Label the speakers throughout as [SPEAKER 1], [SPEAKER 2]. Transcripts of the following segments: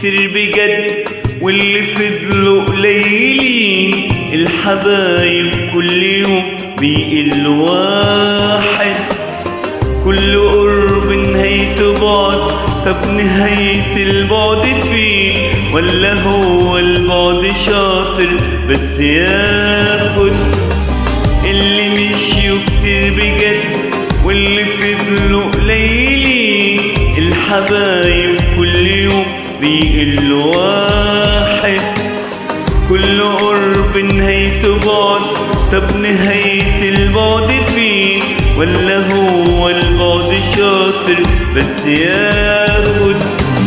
[SPEAKER 1] كتير بجد واللي فضلوا قليلين. الحبايب كل يوم بيقل واحد، كل قرب نهايته بعد. طب نهاية البعد فين؟ ولا هو البعد شاطر بس ياخد؟ اللي مشيوا كتير بجد واللي فضلوا قليلين. الحبايب كل يوم بيقل واحد، كل قرب نهايته بعد. طب نهاية البعد فين؟ ولا هو البعد شاطر بس ياخد؟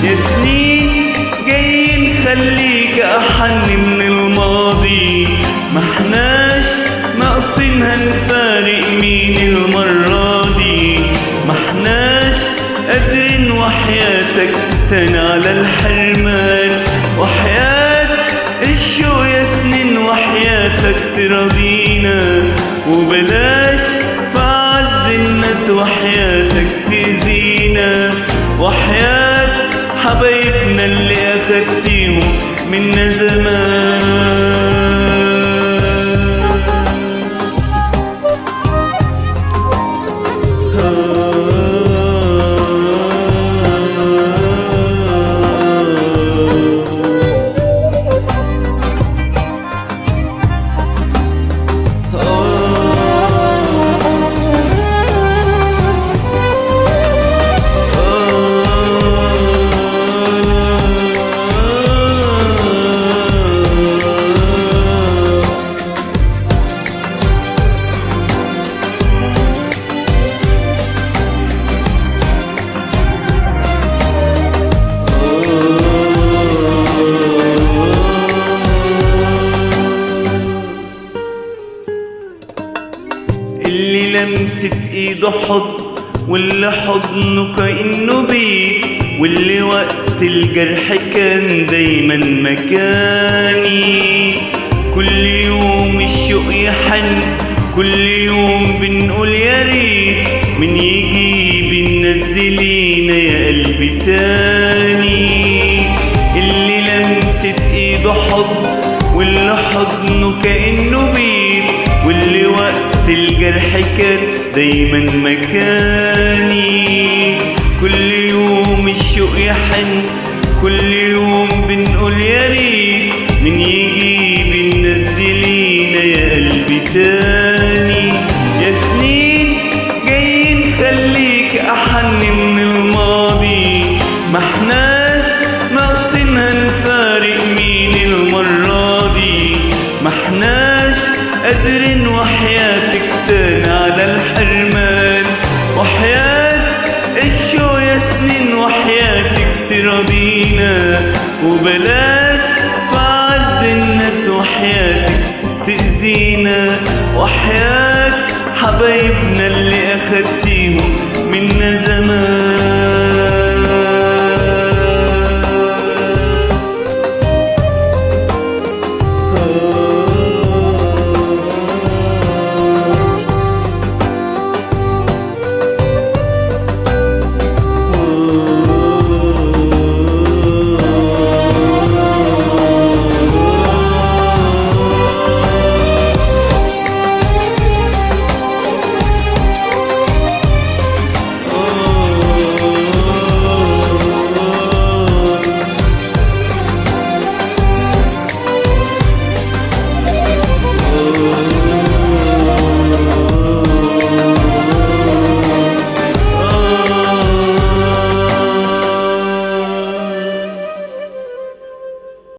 [SPEAKER 1] يا سنين جايين خليك أحن من الماضي، ما احناش ناقصين هنفارق مين المرة دي. ما احناش قادرين وحياتك تاني على الحرمان، وحياة الشوق يا سنين وحياتك تراضينا. وبلاش في أعز الناس وحياتك تأذينا، وحياة حبايبنا اللي أخدتيهم منا زمان. اللي لمست ايده حضن، واللي حضنه كأنه بيت، واللي وقت الجرح كان دايما مكاني. كل يوم الشوق يحن، كل يوم بنقول يا ريت من يجيب الناس دي لينا يا قلبي تاني. اللي لمست ايده حضن، واللي حضنه كأنه بيت، واللي وقت الجرح كان دايما مكاني. كل يوم الشوق يحن، كل يوم بنقول يا ريت من يجيب الناس دي لينا يا قلبي تاني. يا سنين جايين خليك أحن من الماضي، ما احناش ناقصين هنفارق مين المرة دي. ما احناش قادرين وحياتك تاني على الحرمان، وحياة الشوق يا سنين وحياتك تراضينا. وبلاش في أعز الناس وحياتك تأذينا، وحياة حبايبنا اللي أخدتيهم منا زمان.